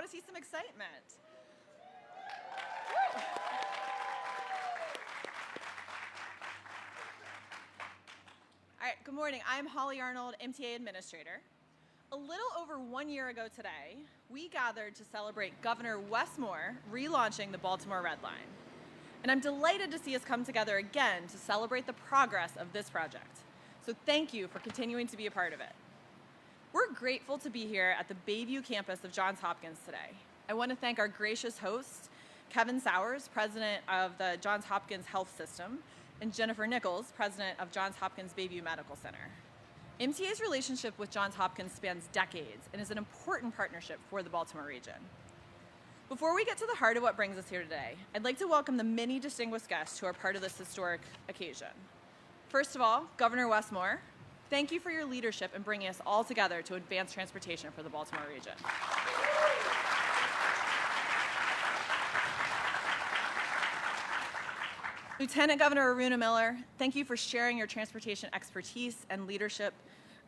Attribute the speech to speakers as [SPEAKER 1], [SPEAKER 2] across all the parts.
[SPEAKER 1] want to see some excitement. All right, good morning. I'm Holly Arnold, MTA Administrator. A little over 1 year ago today, we gathered to celebrate Governor Wes Moore relaunching the Baltimore Red Line. And I'm delighted to see us come together again to celebrate the progress of this project. So thank you for continuing to be a part of it. We're grateful to be here at the Bayview campus of Johns Hopkins today. I want to thank our gracious host, Kevin Sowers, president of the Johns Hopkins Health System, and Jennifer Nichols, president of Johns Hopkins Bayview Medical Center. MTA's relationship with Johns Hopkins spans decades and is an important partnership for the Baltimore region. Before we get to the heart of what brings us here today, I'd like to welcome the many distinguished guests who are part of this historic occasion. First of all, Governor Wes Moore, thank you for your leadership in bringing us all together to advance transportation for the Baltimore region. Lieutenant Governor Aruna Miller, thank you for sharing your transportation expertise and leadership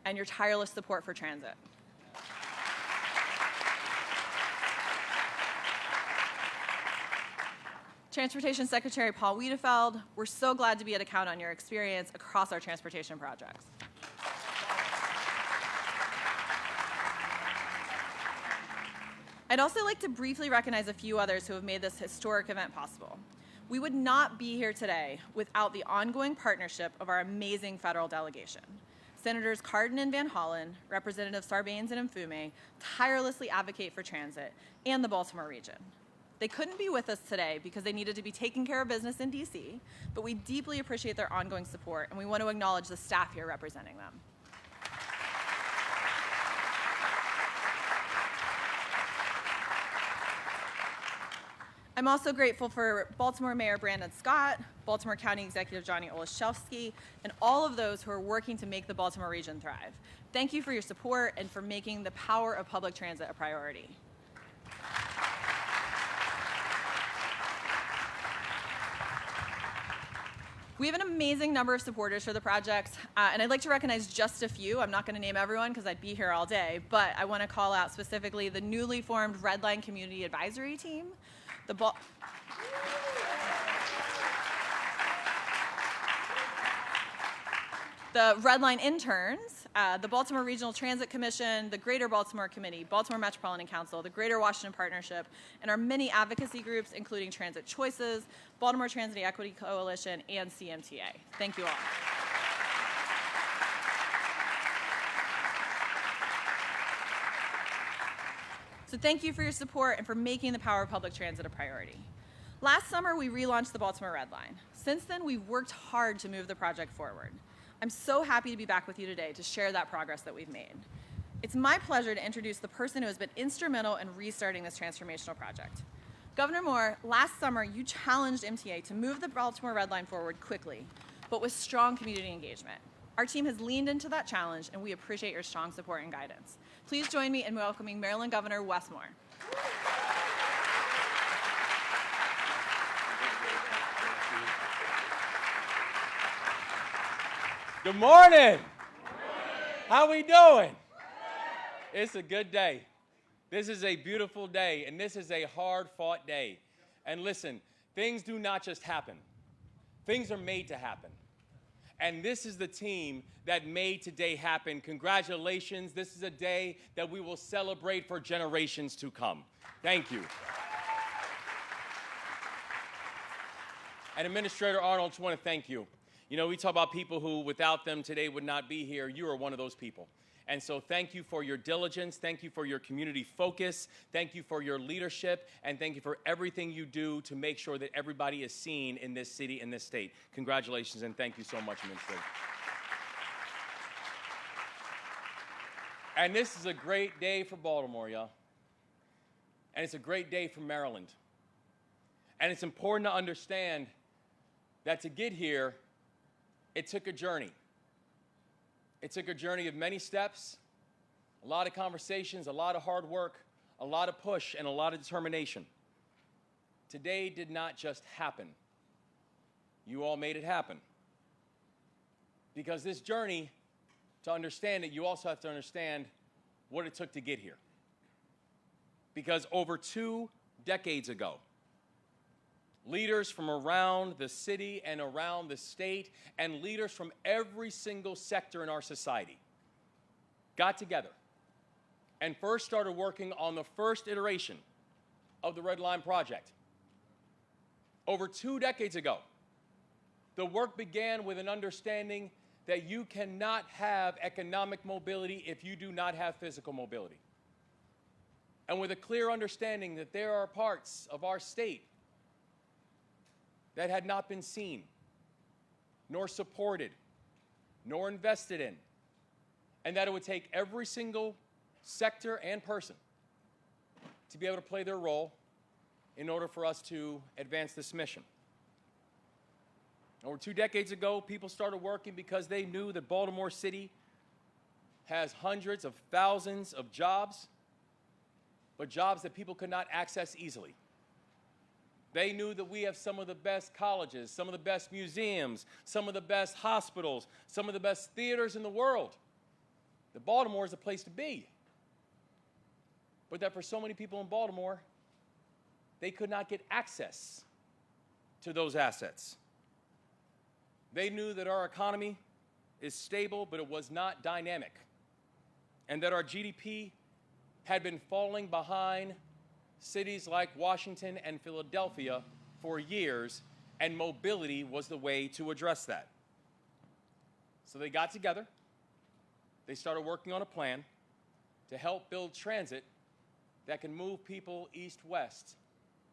[SPEAKER 1] and your tireless support for transit. Transportation Secretary Paul Wiedefeld, we're so glad to be able to count on your experience across our transportation projects. I'd also like to briefly recognize a few others who have made this historic event possible. We would not be here today without the ongoing partnership of our amazing federal delegation. Senators Cardin and Van Hollen, Representatives Sarbanes and Mfume tirelessly advocate for transit and the Baltimore region. They couldn't be with us today because they needed to be taking care of business in DC, but we deeply appreciate their ongoing support, and we want to acknowledge the staff here representing them. I'm also grateful for Baltimore Mayor Brandon Scott, Baltimore County Executive Johnny Olszewski, and all of those who are working to make the Baltimore region thrive. Thank you for your support and for making the power of public transit a priority. We have an amazing number of supporters for the project, and I'd like to recognize just a few. I'm not going to name everyone because I'd be here all day, but I want to call out specifically the newly formed Red Line Community Advisory Team, the Red Line interns, the Baltimore Regional Transit Commission, the Greater Baltimore Committee, Baltimore Metropolitan Council, the Greater Washington Partnership, and our many advocacy groups, including Transit Choices, Baltimore Transit Equity Coalition, and CMTA. Thank you all. So thank you for your support and for making the power of public transit a priority. Last summer, we relaunched the Baltimore Red Line. Since then, we've worked hard to move the project forward. I'm so happy to be back with you today to share that progress that we've made. It's my pleasure to introduce the person who has been instrumental in restarting this transformational project. Governor Moore, last summer, you challenged MTA to move the Baltimore Red Line forward quickly, but with strong community engagement. Our team has leaned into that challenge, and we appreciate your strong support and guidance. Please join me in welcoming Maryland Governor Wes Moore.
[SPEAKER 2] Good morning. How we doing? It's a good day. This is a beautiful day, and this is a hard-fought day. And listen, things do not just happen. Things are made to happen. And this is the team that made today happen. Congratulations. This is a day that we will celebrate for generations to come. Thank you. And Administrator Arnold, I just want to thank you. You know, we talk about people who, without them today, would not be here. You are one of those people. And so thank you for your diligence. Thank you for your community focus. Thank you for your leadership. And thank you for everything you do to make sure that everybody is seen in this city, in this state. Congratulations, and thank you so much, Administrator. And this is a great day for Baltimore, y'all. And it's a great day for Maryland. And it's important to understand that to get here, it took a journey. It took a journey of many steps, a lot of conversations, a lot of hard work, a lot of push, and a lot of determination. Today did not just happen. You all made it happen. Because this journey, to understand it, you also have to understand what it took to get here. because over 2 decades ago, leaders from around the city and around the state and leaders from every single sector in our society got together and first started working on the first iteration of the Red Line Project. Over 2 decades ago, the work began with an understanding that you cannot have economic mobility if you do not have physical mobility. And with a clear understanding that there are parts of our state that had not been seen, nor supported, nor invested in, and that it would take every single sector and person to be able to play their role in order for us to advance this mission. Over 2 decades ago, people started working because they knew that Baltimore City has hundreds of thousands of jobs, but jobs that people could not access easily. They knew that we have some of the best colleges, some of the best museums, some of the best hospitals, some of the best theaters in the world. That Baltimore is a place to be. But that for so many people in Baltimore, they could not get access to those assets. They knew that our economy is stable, but it was not dynamic, and that our GDP had been falling behind cities like Washington and Philadelphia for years, and mobility was the way to address that. So they got together, they started working on a plan to help build transit that can move people east-west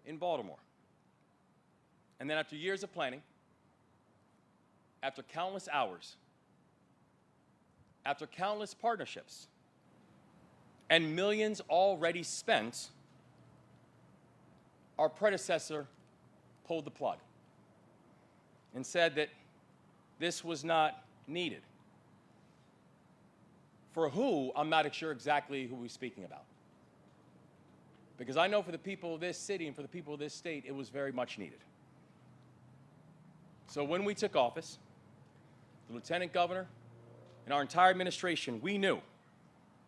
[SPEAKER 2] in Baltimore. And then after years of planning, after countless hours, after countless partnerships, and millions already spent, our predecessor pulled the plug and said that this was not needed. For who, I'm not sure exactly who we're speaking about. Because I know for the people of this city and for the people of this state, it was very much needed. So when we took office, the Lieutenant Governor and our entire administration, we knew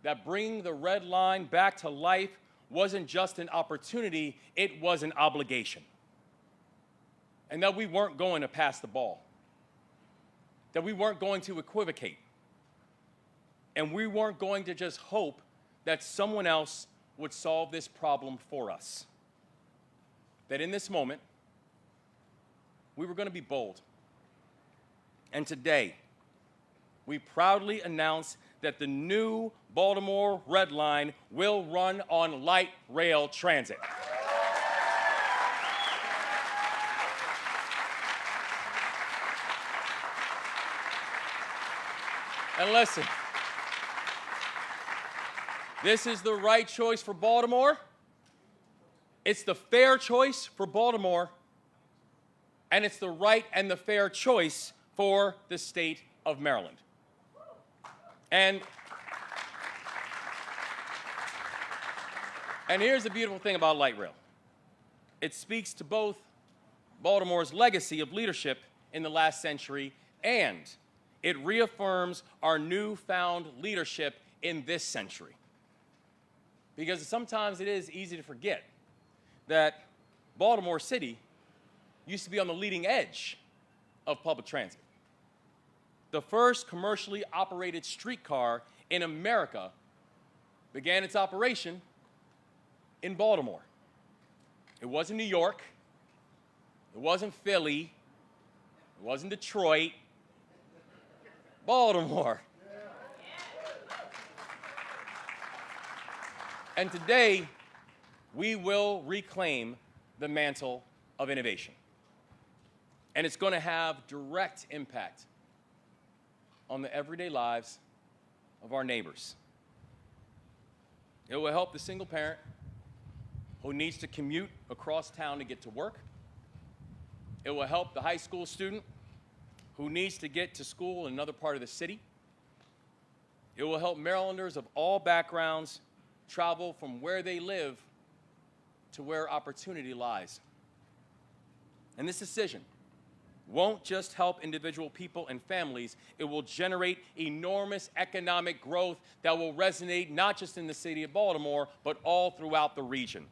[SPEAKER 2] that bringing the Red Line back to life wasn't just an opportunity, it was an obligation. And that we weren't going to pass the ball. That we weren't going to equivocate. And we weren't going to just hope that someone else would solve this problem for us. That in this moment, we were going to be bold. And today, we proudly announce that the new Baltimore Red Line will run on light rail transit. And listen, this is the right choice for Baltimore. It's the fair choice for Baltimore. And it's the right and the fair choice for the state of Maryland. And here's the beautiful thing about light rail. It speaks to both Baltimore's legacy of leadership in the last century, and it reaffirms our newfound leadership in this century. Because sometimes it is easy to forget that Baltimore City used to be on the leading edge of public transit. The first commercially operated streetcar in America began its operation in Baltimore. It wasn't New York. It wasn't Philly. It wasn't Detroit. Baltimore. And today, we will reclaim the mantle of innovation. And it's going to have direct impact on the everyday lives of our neighbors. It will help the single parent who needs to commute across town to get to work. It will help the high school student who needs to get to school in another part of the city. It will help Marylanders of all backgrounds travel from where they live to where opportunity lies. And this decision won't just help individual people and families, it will generate enormous economic growth that will resonate not just in the city of Baltimore, but all throughout the region.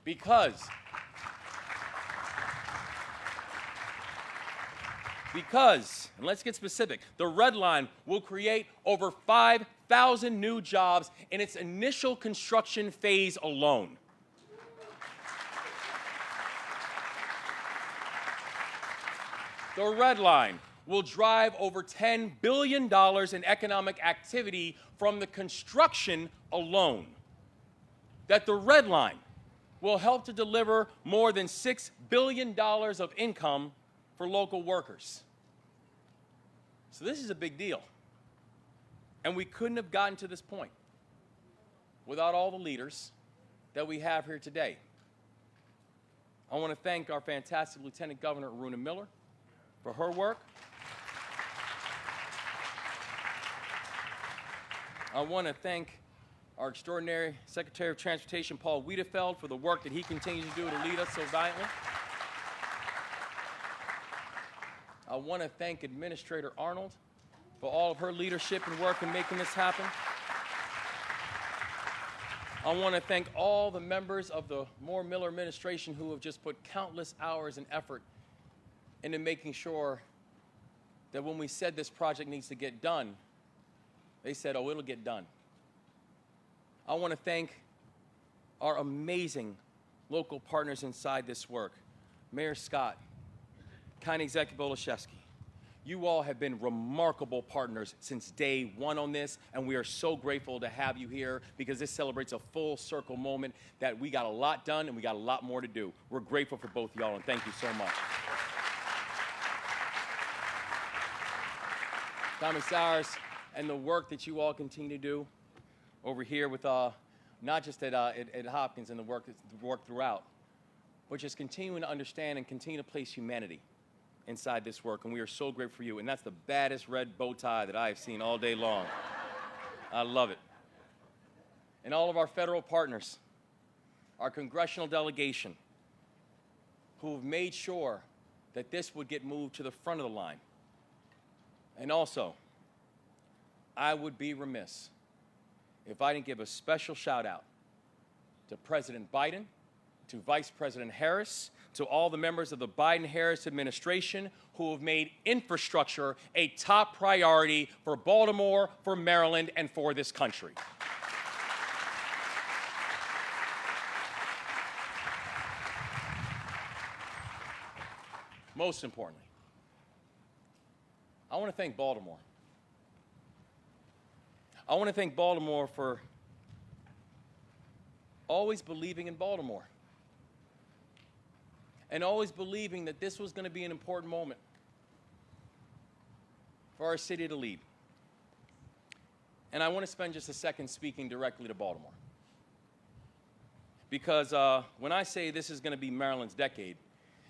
[SPEAKER 2] Because, and let's get specific, the Red Line will create over 5,000 new jobs in its initial construction phase alone. The Red Line will drive over $10 billion in economic activity from the construction alone. That the Red Line will help to deliver more than $6 billion of income for local workers. So this is a big deal. And we couldn't have gotten to this point without all the leaders that we have here today. I want to thank our fantastic Lieutenant Governor Aruna Miller for her work. I want to thank our extraordinary Secretary of Transportation, Paul Wiedefeld, for the work that he continues to do to lead us so valiantly. I want to thank Administrator Arnold for all of her leadership and work in making this happen. I want to thank all the members of the Moore-Miller administration who have just put countless hours and effort into making sure that when we said this project needs to get done, they said, oh, it'll get done. I want to thank our amazing local partners inside this work. Mayor Scott, County Executive Olszewski, you all have been remarkable partners since day one on this, and we are so grateful to have you here because this celebrates a full circle moment that we got a lot done and we got a lot more to do. We're grateful for both y'all, and thank you so much. Commissars, and the work that you all continue to do over here with not just at Hopkins and the work throughout, but just continuing to understand and continue to place humanity inside this work, and we are so grateful for you. And that's the baddest red bow tie that I have seen all day long. I love it. And all of our federal partners, our congressional delegation, who have made sure that this would get moved to the front of the line. And also, I would be remiss if I didn't give a special shout out to President Biden, to Vice President Harris, to all the members of the Biden-Harris administration who have made infrastructure a top priority for Baltimore, for Maryland, and for this country. Most importantly, I want to thank Baltimore. I want to thank Baltimore for always believing in Baltimore and always believing that this was going to be an important moment for our city to lead. And I want to spend just a second speaking directly to Baltimore. Because when I say this is going to be Maryland's decade,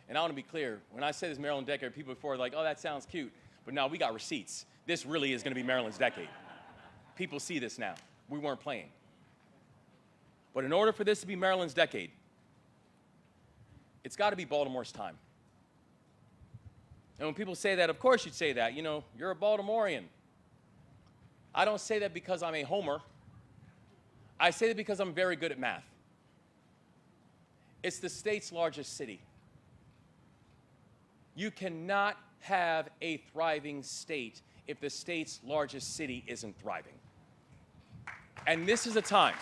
[SPEAKER 2] and I want to be clear, when I say this Maryland decade, people before are like, oh, that sounds cute. But now we got receipts. This really is going to be Maryland's decade. People see this now. We weren't playing. But in order for this to be Maryland's decade, it's got to be Baltimore's time. And when people say that, of course you'd say that. You know, you're a Baltimorean. I don't say that because I'm a homer. I say that because I'm very good at math. It's the state's largest city. You cannot have a thriving state if the state's largest city isn't thriving. And this is a time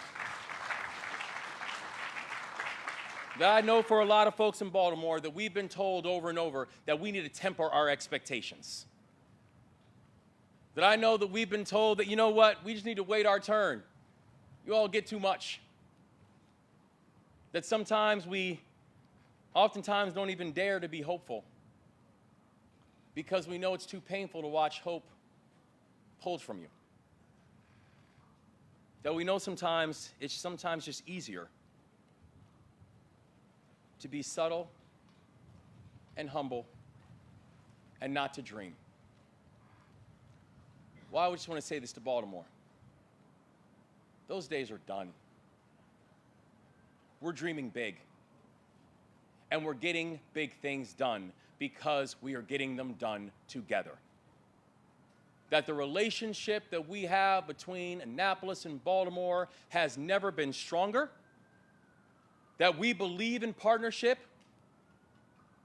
[SPEAKER 2] that I know for a lot of folks in Baltimore that we've been told over and over that we need to temper our expectations. That I know that we've been told that, you know what, we just need to wait our turn. You all get too much. That sometimes we oftentimes don't even dare to be hopeful because we know it's too painful to watch hope pulled from you. That we know sometimes it's just easier to be subtle and humble and not to dream. Well, I just want to say this to Baltimore. Those days are done. We're dreaming big. and we're getting big things done because we are getting them done together. That the relationship that we have between Annapolis and Baltimore has never been stronger. That we believe in partnership.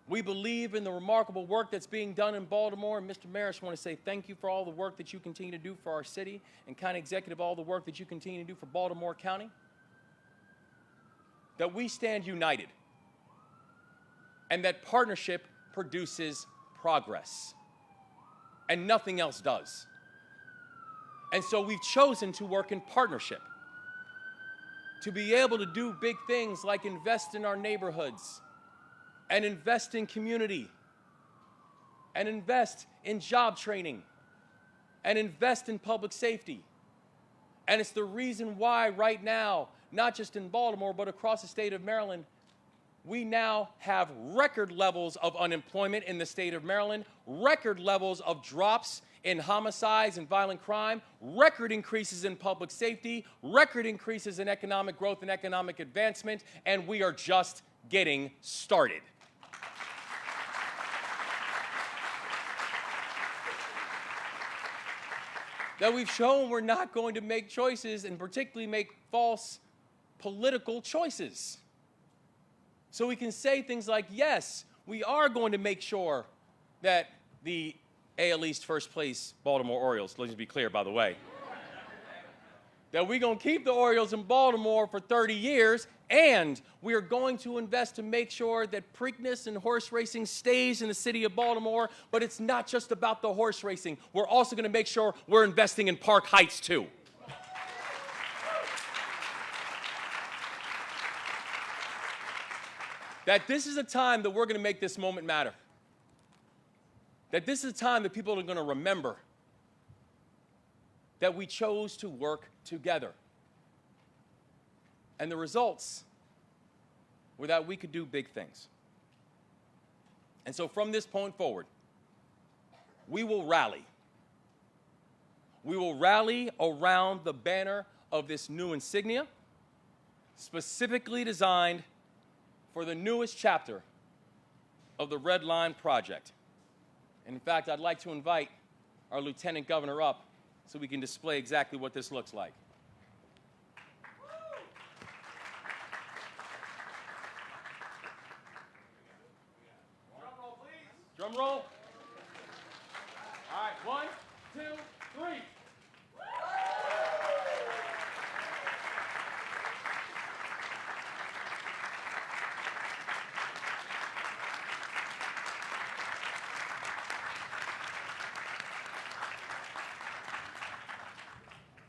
[SPEAKER 2] We believe in the remarkable work that's being done in Baltimore. And Mr. Mayor, I just want to say thank you for all the work that you continue to do for our city, and County Executive, all the work that you continue to do for Baltimore County. That we stand united, and that partnership produces progress, and nothing else does. And so we've chosen to work in partnership, to be able to do big things like invest in our neighborhoods, and invest in community, and invest in job training, and invest in public safety. And it's the reason why right now, not just in Baltimore, but across the state of Maryland, we now have record levels of unemployment in the state of Maryland, record levels of drops in homicides and violent crime, record increases in public safety, record increases in economic growth and economic advancement, and we are just getting started. That we've shown we're not going to make choices, and particularly make false political choices. So we can say things like, yes, we are going to make sure that the AL East first place Baltimore Orioles, let's be clear, by the way, that we're going to keep the Orioles in Baltimore for 30 years, and we are going to invest to make sure that Preakness and horse racing stays in the city of Baltimore. But it's not just about the horse racing. We're also going to make sure we're investing in Park Heights, too. That this is a time that we're going to make this moment matter. That this is a time that people are going to remember that we chose to work together. And the results were that we could do big things. And so from this point forward, we will rally. We will rally around the banner of this new insignia, specifically designed for the newest chapter of the Red Line Project. And in fact, I'd like to invite our Lieutenant Governor up so we can display exactly what this looks like. Drum roll, please. Drum roll. All right, 1, 2, 3.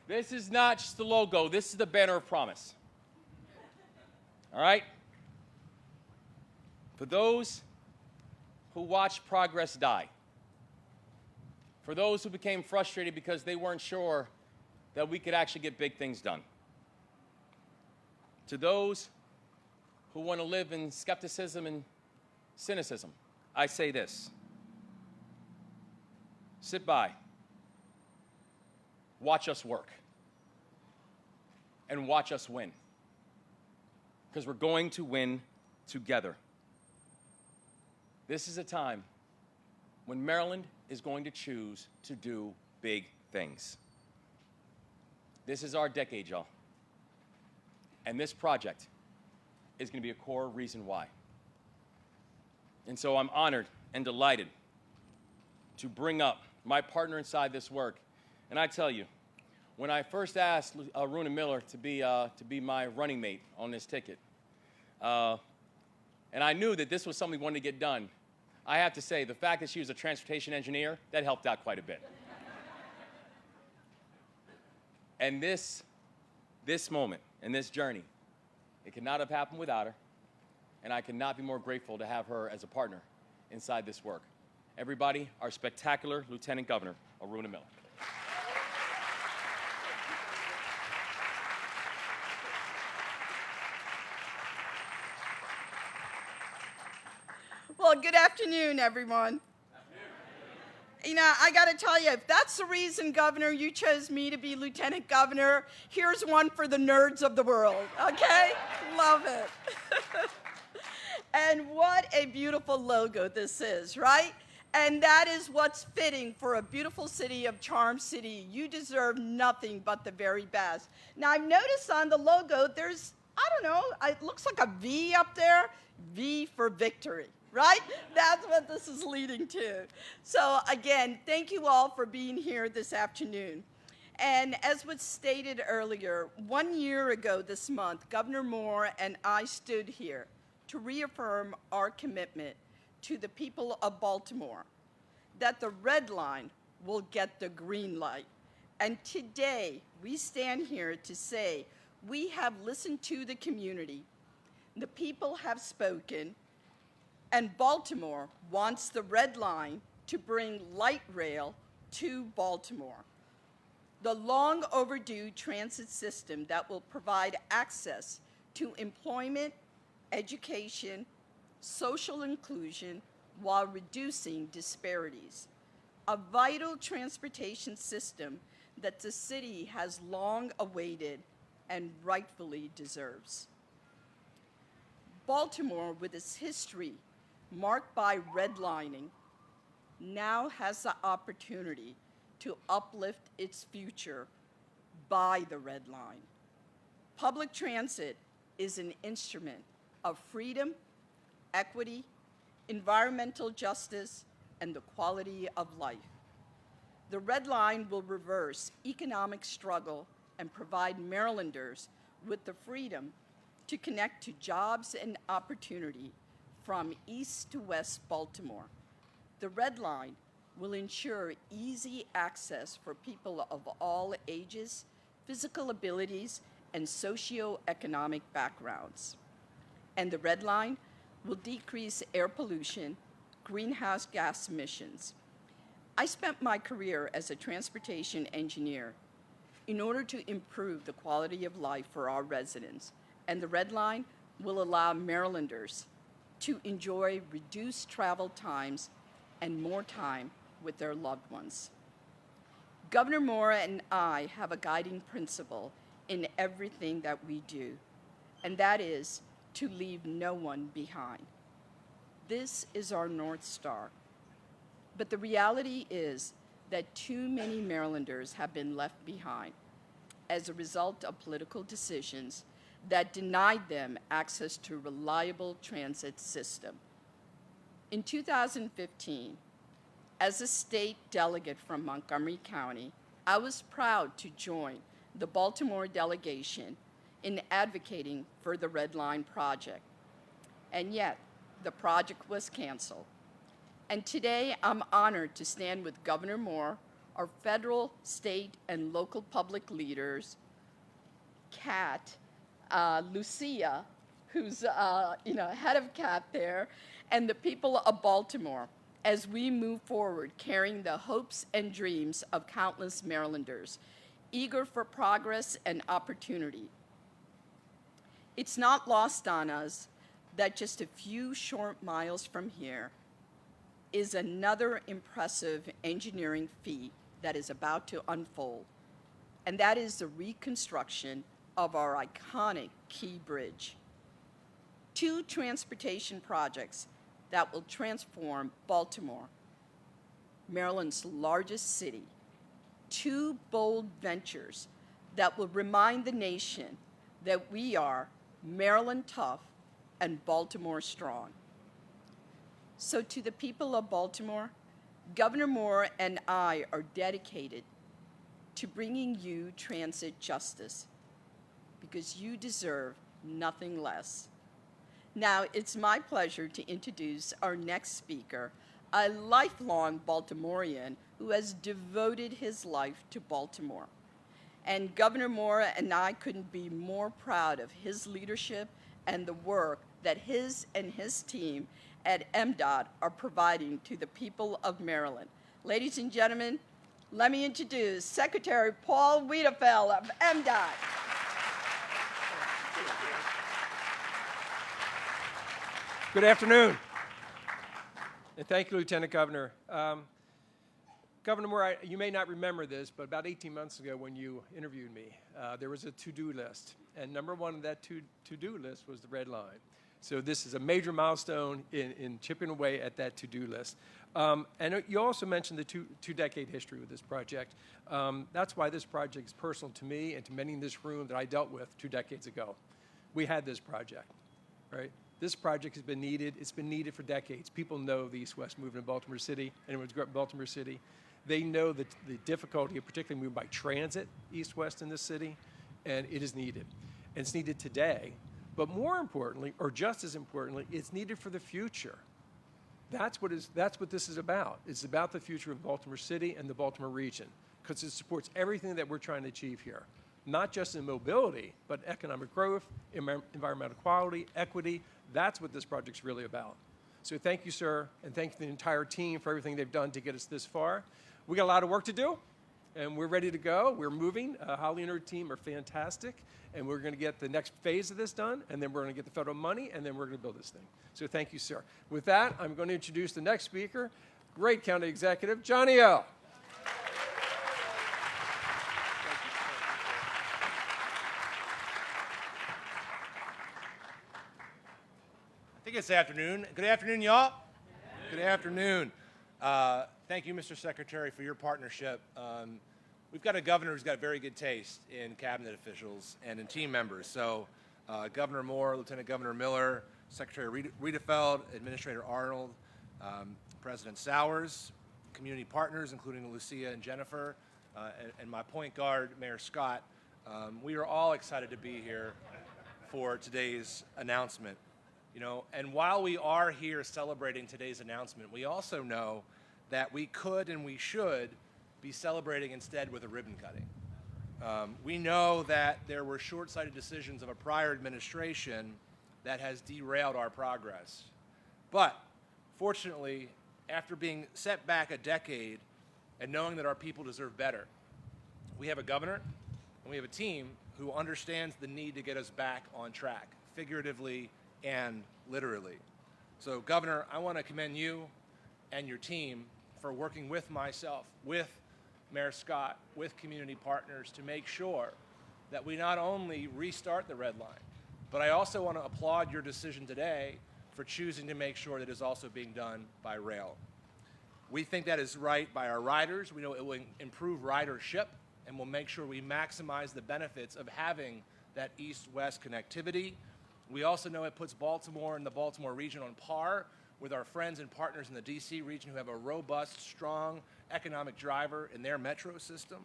[SPEAKER 2] This is not just the logo. This is the banner of promise. All right? For those who watched progress die, for those who became frustrated because they weren't sure that we could actually get big things done, to those who want to live in skepticism and cynicism, I say this: sit by, watch us work, and watch us win. Because we're going to win together. This is a time when Maryland is going to choose to do big things. This is our decade, y'all. And this project is going to be a core reason why. And so I'm honored and delighted to bring up my partner inside this work. And I tell you, when I first asked Runa Miller to be my running mate on this ticket, and I knew that this was something we wanted to get done, I have to say, the fact that she was a transportation engineer, that helped out quite a bit. And this moment and this journey, it could not have happened without her, and I could not be more grateful to have her as a partner inside this work. Everybody, our spectacular Lieutenant Governor, Runa Miller.
[SPEAKER 3] Well, good afternoon, everyone. You know, I got to tell you, if that's the reason, Governor, you chose me to be Lieutenant Governor, here's one for the nerds of the world, okay? Love it. And what a beautiful logo this is, right? And that is what's fitting for a beautiful city of Charm City. You deserve nothing but the very best. Now, I've noticed on the logo, there's, I don't know, it looks like a V up there. V for victory, right? That's what this is leading to. So again, thank you all for being here this afternoon. And as was stated earlier, 1 year ago this month, Governor Moore and I stood here to reaffirm our commitment to the people of Baltimore, that the red line will get the green light. And today, we stand here to say we have listened to the community, the people have spoken, and Baltimore wants the red line to bring light rail to Baltimore. The long overdue transit system that will provide access to employment, education, social inclusion, while reducing disparities. A vital transportation system that the city has long awaited and rightfully deserves. Baltimore, with its history marked by redlining, now has the opportunity to uplift its future by the red line. Public transit is an instrument of freedom, equity, environmental justice, and the quality of life. The red line will reverse economic struggle and provide Marylanders with the freedom to connect to jobs and opportunity from East to West Baltimore. The red line will ensure easy access for people of all ages, physical abilities, and socioeconomic backgrounds. And the red line will decrease air pollution, greenhouse gas emissions. I spent my career as a transportation engineer in order to improve the quality of life for our residents, and the red line will allow Marylanders to enjoy reduced travel times and more time with their loved ones. Governor Moore and I have a guiding principle in everything that we do, and that is to leave no one behind. This is our North Star. But the reality is that too many Marylanders have been left behind as a result of political decisions that denied them access to a reliable transit system. In 2015, as a state delegate from Montgomery County, I was proud to join the Baltimore delegation in advocating for the Red Line project. And yet, the project was canceled. And today, I'm honored to stand with Governor Moore, our federal, state, and local public leaders, Kat, Lucia, who's head of CAT there, and the people of Baltimore as we move forward carrying the hopes and dreams of countless Marylanders, eager for progress and opportunity. It's not lost on us that just a few short miles from here is another impressive engineering feat that is about to unfold, and that is the reconstruction of our iconic Key Bridge. Two transportation projects that will transform Baltimore, Maryland's largest city. Two bold ventures that will remind the nation that we are Maryland tough and Baltimore strong. So to the people of Baltimore, Governor Moore and I are dedicated to bringing you transit justice because you deserve nothing less. Now, it's my pleasure to introduce our next speaker, a lifelong Baltimorean who has devoted his life to Baltimore. And Governor Moore and I couldn't be more proud of his leadership and the work that his and his team at MDOT are providing to the people of Maryland. Ladies and gentlemen, let me introduce Secretary Paul Wiedefeld of MDOT.
[SPEAKER 4] Good afternoon, and thank you, Lieutenant Governor. Governor Moore, you may not remember this, but about 18 months ago when you interviewed me, there was a to-do list, and number one on that to-do list was the red line. So this is a major milestone in chipping away at that to-do list. And you also mentioned the two-decade history with this project. That's why this project is personal to me and to many in this room that I dealt with 2 decades ago. We had this project, right? This project has been needed. It's been needed for decades. People know the East-West movement in Baltimore City. Anyone who's grew up in Baltimore City, they know the difficulty of particularly moving by transit east-west in this city, and it is needed. And it's needed today, but more importantly, or just as importantly, it's needed for the future. That's what this is about. It's about the future of Baltimore City and the Baltimore region, because it supports everything that we're trying to achieve here, not just in mobility, but economic growth, environmental quality, equity. That's what this project's really about. So thank you, sir, and thank the entire team for everything they've done to get us this far. We got a lot of work to do, and we're ready to go. We're moving. Holly and her team are fantastic, and we're going to get the next phase of this done, and then we're going to get the federal money, and then we're going to build this thing. So thank you, sir. With that, I'm going to introduce the next speaker, great county executive, Johnny O.
[SPEAKER 5] I think it's afternoon. Good afternoon, y'all. Good afternoon. Thank you, Mr. Secretary, for your partnership. We've got a governor who's got very good taste in cabinet officials and in team members. So Governor Moore, Lieutenant Governor Miller, Secretary Riedefeld, Administrator Arnold, President Sowers, community partners, including Lucia and Jennifer, and my point guard, Mayor Scott. We are all excited to be here for today's announcement. You know, and while we are here celebrating today's announcement, we also know that we could and we should be celebrating instead with a ribbon cutting. We know that there were short-sighted decisions of a prior administration that has derailed our progress. But fortunately, after being set back a decade and knowing that our people deserve better, we have a governor and we have a team who understands the need to get us back on track, figuratively and literally. So, Governor, I want to commend you and your team for working with myself, with Mayor Scott, with community partners to make sure that we not only restart the Red Line, but I also want to applaud your decision today for choosing to make sure that it is also being done by rail. We think that is right by our riders. We know it will improve ridership and will make sure we maximize the benefits of having that east-west connectivity. We also know it puts Baltimore and the Baltimore region on par with our friends and partners in the D.C. region who have a robust, strong economic driver in their metro system.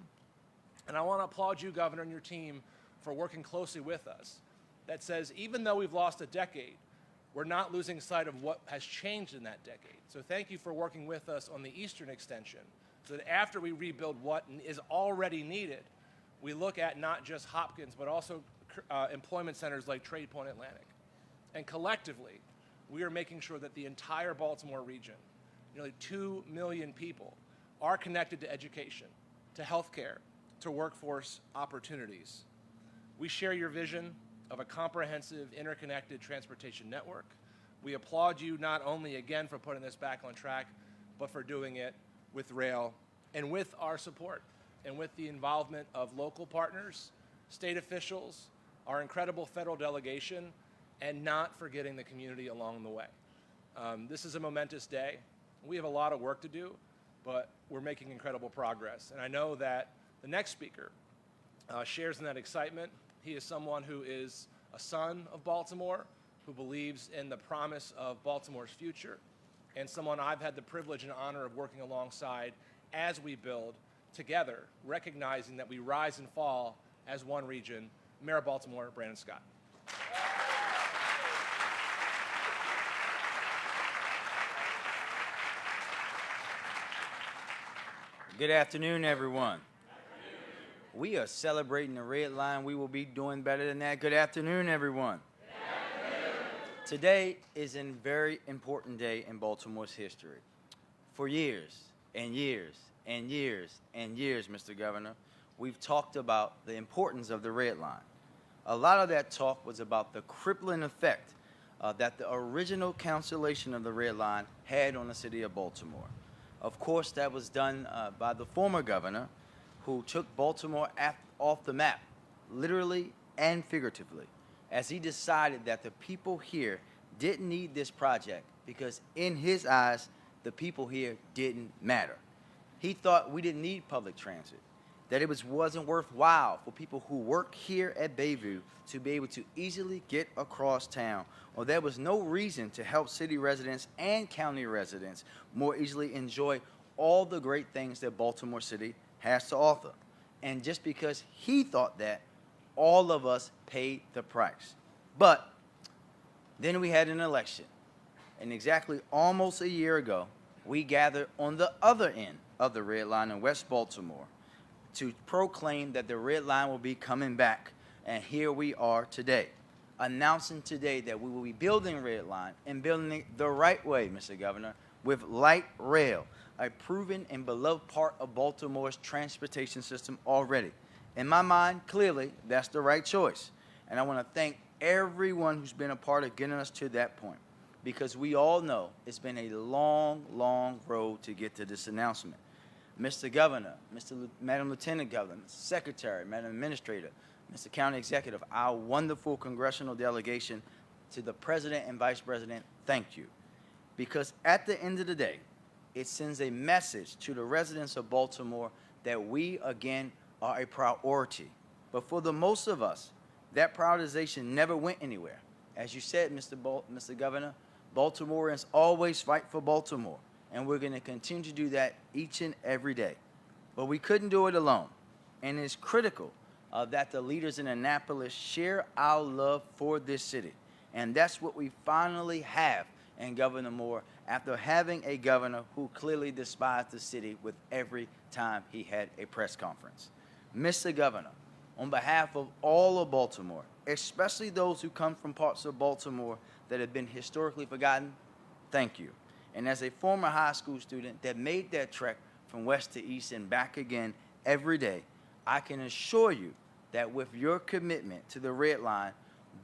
[SPEAKER 5] And I want to applaud you, Governor, and your team for working closely with us. That says, even though we've lost a decade, we're not losing sight of what has changed in that decade. So thank you for working with us on the eastern extension, so that after we rebuild what is already needed, we look at not just Hopkins, but also employment centers like Trade Point Atlantic. And collectively, we are making sure that the entire Baltimore region, nearly 2 million people, are connected to education, to healthcare, to workforce opportunities. We share your vision of a comprehensive, interconnected transportation network. We applaud you not only again for putting this back on track, but for doing it with rail and with our support and with the involvement of local partners, state officials, our incredible federal delegation, and not forgetting the community along the way. This is a momentous day. We have a lot of work to do, but we're making incredible progress. And I know that the next speaker shares in that excitement. He is someone who is a son of Baltimore, who believes in the promise of Baltimore's future, and someone I've had the privilege and honor of working alongside as we build together, recognizing that we rise and fall as one region. Mayor of Baltimore, Brandon Scott.
[SPEAKER 6] Good afternoon, everyone. We are celebrating the Red Line. We will be doing better than that. Good afternoon, everyone. Good afternoon. Today is a very important day in Baltimore's history. For years and years and years and years, Mr. Governor, we've talked about the importance of the Red Line. A lot of that talk was about the crippling effect that the original cancellation of the Red Line had on the city of Baltimore. Of course, that was done by the former governor, who took Baltimore off the map, literally and figuratively, as he decided that the people here didn't need this project because in his eyes, the people here didn't matter. He thought we didn't need public transit, that it wasn't worthwhile for people who work here at Bayview to be able to easily get across town, or there was no reason to help city residents and county residents more easily enjoy all the great things that Baltimore City has to offer. And just because he thought that, all of us paid the price. But then we had an election, and exactly almost a year ago, we gathered on the other end of the Red Line in West Baltimore to proclaim that the Red Line will be coming back. And here we are today, announcing today that we will be building Red Line and building it the right way, Mr. Governor, with light rail, a proven and beloved part of Baltimore's transportation system already. In my mind, clearly, that's the right choice. And I want to thank everyone who's been a part of getting us to that point, because we all know it's been a long, long road to get to this announcement. Mr. Governor, Madam Lieutenant Governor, Mr. Secretary, Madam Administrator, Mr. County Executive, our wonderful congressional delegation, to the President and Vice President, thank you. Because at the end of the day, it sends a message to the residents of Baltimore that we, again, are a priority. But for the most of us, that prioritization never went anywhere. As you said, Mr. Governor, Baltimoreans always fight for Baltimore, and we're going to continue to do that each and every day. But we couldn't do it alone, and it's critical that the leaders in Annapolis share our love for this city, and that's what we finally have in Governor Moore after having a governor who clearly despised the city with every time he had a press conference. Mr. Governor, on behalf of all of Baltimore, especially those who come from parts of Baltimore that have been historically forgotten, thank you. And as a former high school student that made that trek from west to east and back again every day, I can assure you that with your commitment to the Red Line,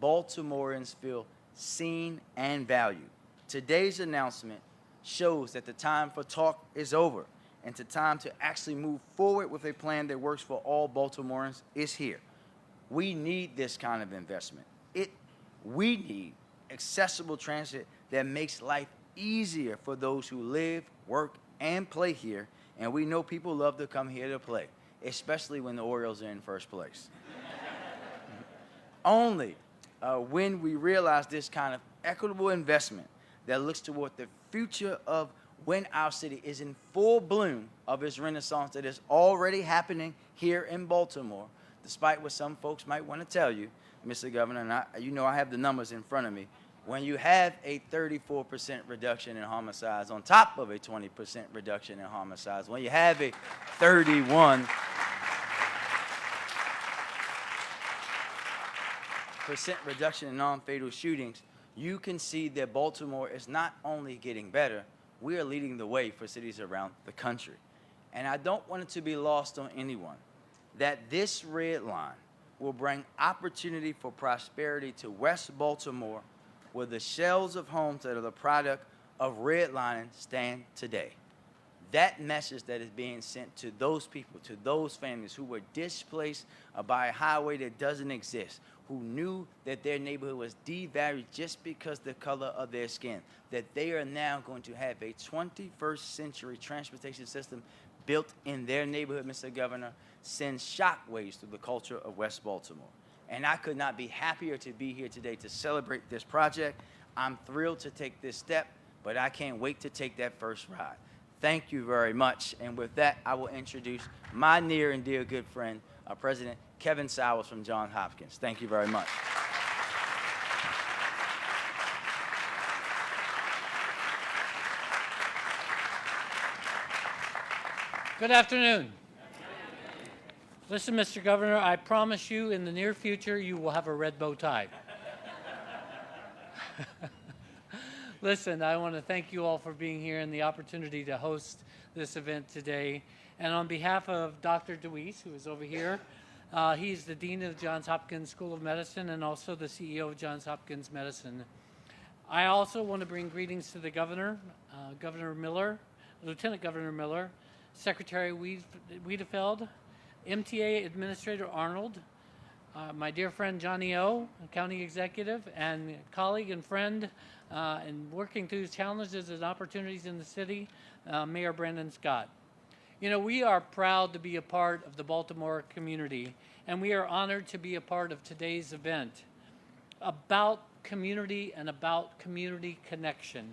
[SPEAKER 6] Baltimoreans feel seen and valued. Today's announcement shows that the time for talk is over, and the time to actually move forward with a plan that works for all Baltimoreans is here. We need this kind of investment. We need accessible transit that makes life easier for those who live, work, and play here, and we know people love to come here to play, especially when the Orioles are in first place. Only when we realize this kind of equitable investment that looks toward the future of when our city is in full bloom of its renaissance that is already happening here in Baltimore, despite what some folks might want to tell you, Mr. Governor, and you know I have the numbers in front of me. When you have a 34% reduction in homicides on top of a 20% reduction in homicides, when you have a 31% reduction in non-fatal shootings, you can see that Baltimore is not only getting better, we are leading the way for cities around the country. And I don't want it to be lost on anyone that this Red Line will bring opportunity for prosperity to West Baltimore, where the shells of homes that are the product of redlining stand today. That message that is being sent to those people, to those families who were displaced by a highway that doesn't exist, who knew that their neighborhood was devalued just because of the color of their skin, that they are now going to have a 21st century transportation system built in their neighborhood, Mr. Governor, sends shockwaves through the culture of West Baltimore. And I could not be happier to be here today to celebrate this project. I'm thrilled to take this step, but I can't wait to take that first ride. Thank you very much. And with that, I will introduce my near and dear good friend, President Kevin Sowers from Johns Hopkins. Thank you very much.
[SPEAKER 7] Good afternoon. Listen, Mr. Governor, I promise you in the near future you will have a red bow tie. Listen, I want to thank you all for being here and the opportunity to host this event today. And on behalf of Dr. DeWeese, who is over here, he's the Dean of Johns Hopkins School of Medicine and also the CEO of Johns Hopkins Medicine. I also want to bring greetings to the Governor, Governor Miller, Lieutenant Governor Miller, Secretary Wiedefeld, MTA Administrator Arnold, my dear friend Johnny O, county executive, and colleague and friend, and working through challenges and opportunities in the city, Mayor Brandon Scott. You know, we are proud to be a part of the Baltimore community, and we are honored to be a part of today's event about community and about community connection.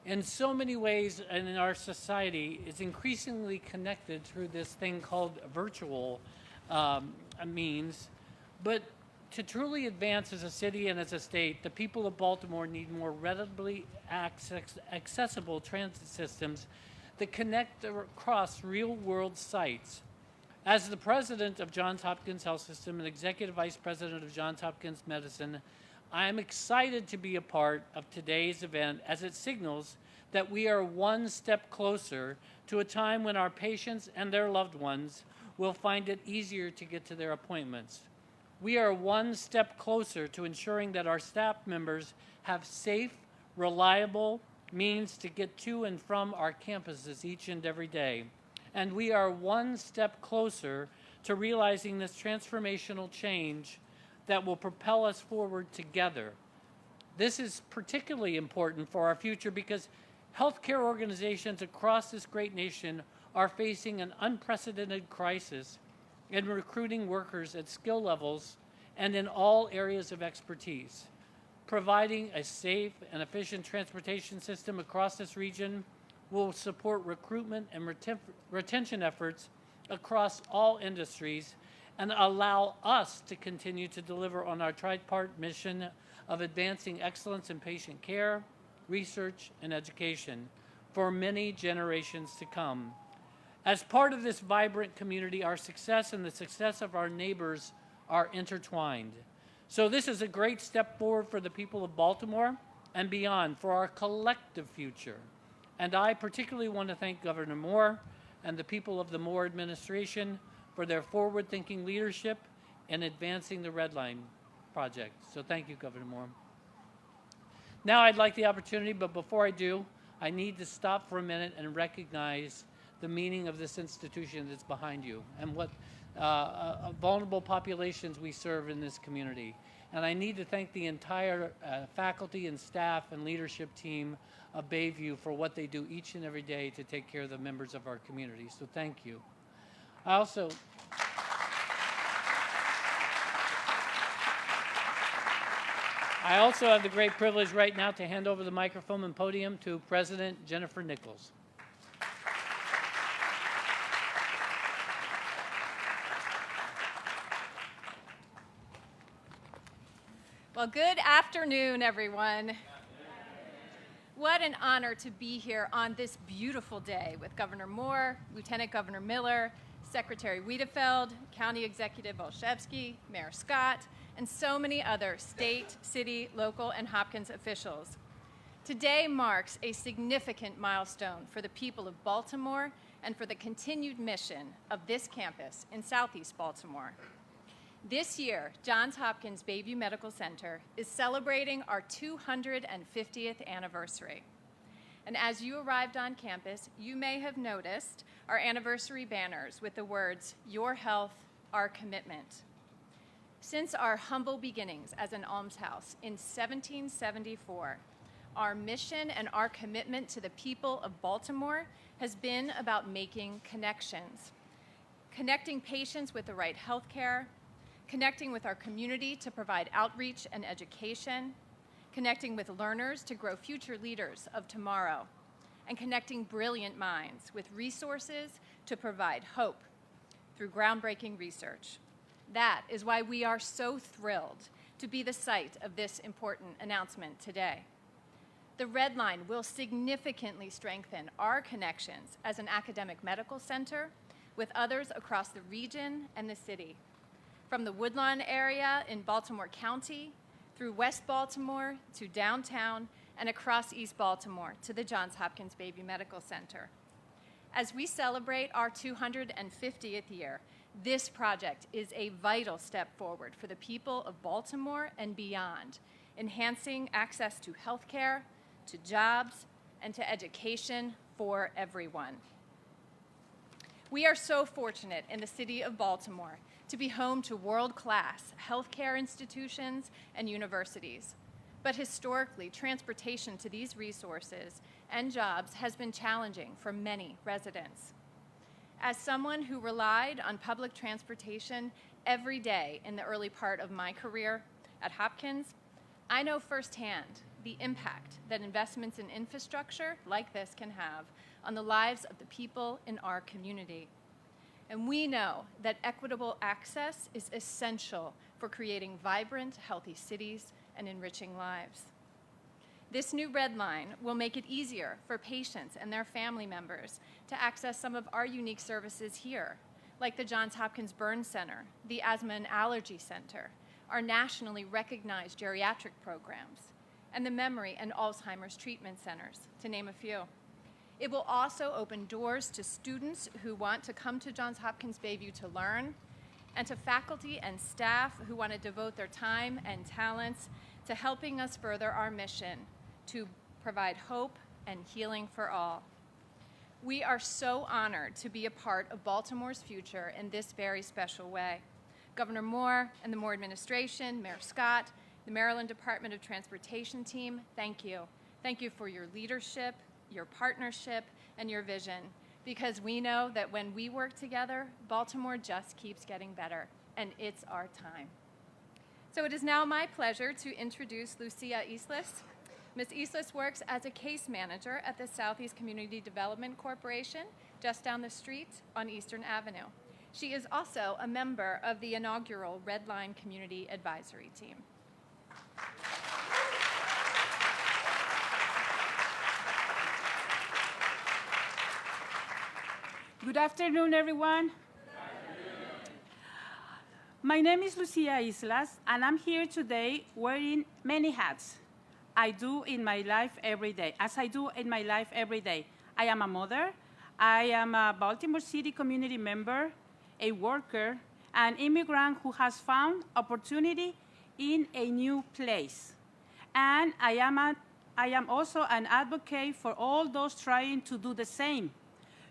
[SPEAKER 7] In so many ways, and in our society, is increasingly connected through this thing called virtual means. But to truly advance as a city and as a state, the people of Baltimore need more readily accessible transit systems that connect across real-world sites. As the president of Johns Hopkins Health System and executive vice president of Johns Hopkins Medicine, I am excited to be a part of today's event as it signals that we are one step closer to a time when our patients and their loved ones will find it easier to get to their appointments. We are one step closer to ensuring that our staff members have safe, reliable means to get to and from our campuses each and every day. And we are one step closer to realizing this transformational change that will propel us forward together. This is particularly important for our future because healthcare organizations across this great nation are facing an unprecedented crisis in recruiting workers at skill levels and in all areas of expertise. Providing a safe and efficient transportation system across this region will support recruitment and retention efforts across all industries and allow us to continue to deliver on our tripart mission of advancing excellence in patient care, research, and education for many generations to come. As part of this vibrant community, our success and the success of our neighbors are intertwined. So this is a great step forward for the people of Baltimore and beyond, for our collective future. And I particularly want to thank Governor Moore and the people of the Moore administration for their forward-thinking leadership in advancing the Red Line project. So thank you, Governor Moore. Now I'd like the opportunity, but before I do, I need to stop for a minute and recognize the meaning of this institution that's behind you and what vulnerable populations we serve in this community. And I need to thank the entire faculty and staff and leadership team of Bayview for what they do each and every day to take care of the members of our community. So thank you. I also have the great privilege right now to hand over the microphone and podium to President Jennifer Nichols.
[SPEAKER 8] Well, good afternoon, everyone. What an honor to be here on this beautiful day with Governor Moore, Lieutenant Governor Miller, Secretary Wiedefeld, County Executive Olszewski, Mayor Scott, and so many other state, city, local, and Hopkins officials. Today marks a significant milestone for the people of Baltimore and for the continued mission of this campus in Southeast Baltimore. This year, Johns Hopkins Bayview Medical Center is celebrating our 250th anniversary. And as you arrived on campus, you may have noticed our anniversary banners with the words, "Your health, our commitment." Since our humble beginnings as an almshouse in 1774, our mission and our commitment to the people of Baltimore has been about making connections. Connecting patients with the right health care, connecting with our community to provide outreach and education, connecting with learners to grow future leaders of tomorrow, and connecting brilliant minds with resources to provide hope through groundbreaking research. That is why we are so thrilled to be the site of this important announcement today. The Red Line will significantly strengthen our connections as an academic medical center with others across the region and the city. From the Woodlawn area in Baltimore County, through West Baltimore to downtown, and across East Baltimore to the Johns Hopkins Bayview Medical Center. As we celebrate our 250th year, this project is a vital step forward for the people of Baltimore and beyond, enhancing access to health care, to jobs, and to education for everyone. We are so fortunate in the city of Baltimore to be home to world-class healthcare institutions and universities. But historically, transportation to these resources and jobs has been challenging for many residents. As someone who relied on public transportation every day in the early part of my career at Hopkins, I know firsthand the impact that investments in infrastructure like this can have on the lives of the people in our community. And we know that equitable access is essential for creating vibrant, healthy cities and enriching lives. This new Red Line will make it easier for patients and their family members to access some of our unique services here, like the Johns Hopkins Burn Center, the Asthma and Allergy Center, our nationally recognized geriatric programs, and the Memory and Alzheimer's Treatment Centers, to name a few. It will also open doors to students who want to come to Johns Hopkins Bayview to learn, and to faculty and staff who want to devote their time and talents to helping us further our mission to provide hope and healing for all. We are so honored to be a part of Baltimore's future in this very special way. Governor Moore and the Moore administration, Mayor Scott, the Maryland Department of Transportation team, thank you. Thank you for your leadership, your partnership, and your vision, because we know that when we work together, Baltimore just keeps getting better, and it's our time. So it is now my pleasure to introduce Lucia Islas. Ms. Islas works as a case manager at the Southeast Community Development Corporation, just down the street on Eastern Avenue. She is also a member of the inaugural Red Line Community Advisory Team.
[SPEAKER 9] Good afternoon, everyone. My name is Lucia Islas, and I'm here today wearing many hats. I do in my life every day, as I do in my life every day. I am a mother, I am a Baltimore City community member, a worker, an immigrant who has found opportunity in a new place. And I am also an advocate for all those trying to do the same.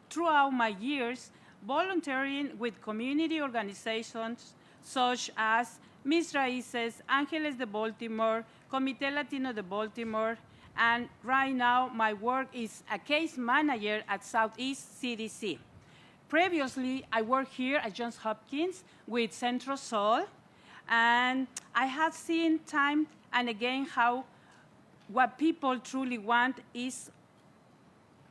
[SPEAKER 9] Throughout my years, volunteering with community organizations such as Mis Raíces, Ángeles de Baltimore, Comité Latino de Baltimore, and right now my work is a case manager at Southeast CDC. Previously, I worked here at Johns Hopkins with Centro Sol, and I have seen time and again how what people truly want is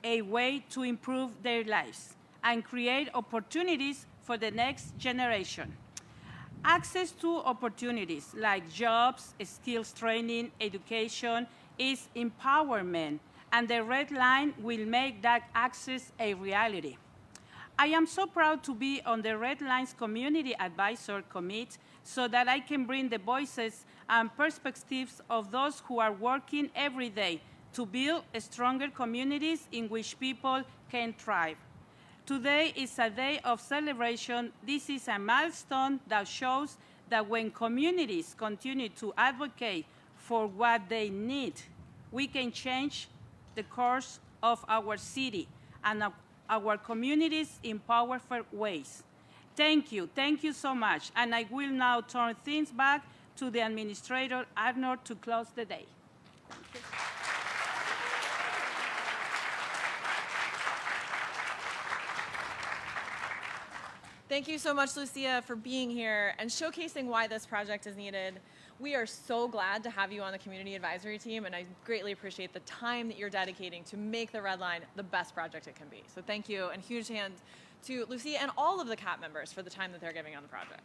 [SPEAKER 9] a way to improve their lives and create opportunities for the next generation. Access to opportunities like jobs, skills training, education is empowerment, and the Red Line will make that access a reality. I am so proud to be on the Red Line's Community Advisor Committee so that I can bring the voices and perspectives of those who are working every day to build stronger communities in which people can thrive. Today is a day of celebration. This is a milestone that shows that when communities continue to advocate for what they need, we can change the course of our city and our communities in powerful ways. Thank you so much. And I will now turn things back to the Administrator Arnold to close the day. Thank you.
[SPEAKER 1] Thank you so much, Lucia, for being here and showcasing why this project is needed. We are so glad to have you on the Community Advisory Team, and I greatly appreciate the time that you're dedicating to make the Red Line the best project it can be. So thank you, and huge hand to Lucia and all of the CAP members for the time that they're giving on the project.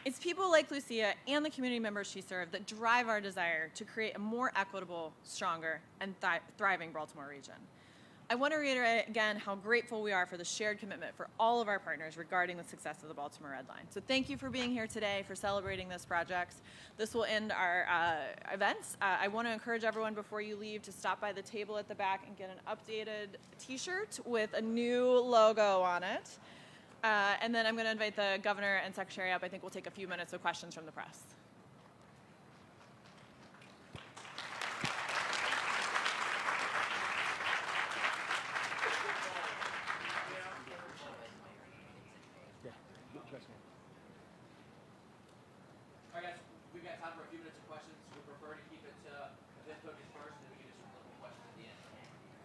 [SPEAKER 1] It's people like Lucia and the community members she served that drive our desire to create a more equitable, stronger, and thriving Baltimore region. I want to reiterate again how grateful we are for the shared commitment for all of our partners regarding the success of the Baltimore Red Line. So thank you for being here today, for celebrating this project. This will end our events. I want to encourage everyone before you leave to stop by the table at the back and get an updated t-shirt with a new logo on it. And then I'm going to invite the governor and secretary up. I think we'll take a few minutes of questions from the press.
[SPEAKER 2] got time for a few minutes of questions. We prefer to keep it to this focus first, and then we can just look at questions at the end.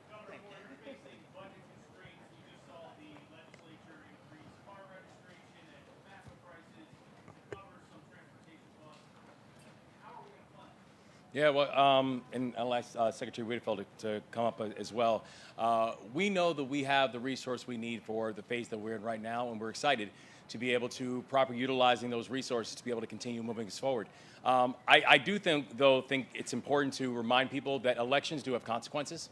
[SPEAKER 10] Governor Moore, you're facing budget constraints. You just saw the legislature increase car registration and tobacco prices to cover some transportation costs. How are we going to fund it?
[SPEAKER 2] Yeah, well, and I'll ask Secretary Whitfield to come up as well. We know that we have the resource we need for the phase that we're in right now, and we're excited to be able to properly utilizing those resources to be able to continue moving us forward. I do think it's important to remind people that elections do have consequences.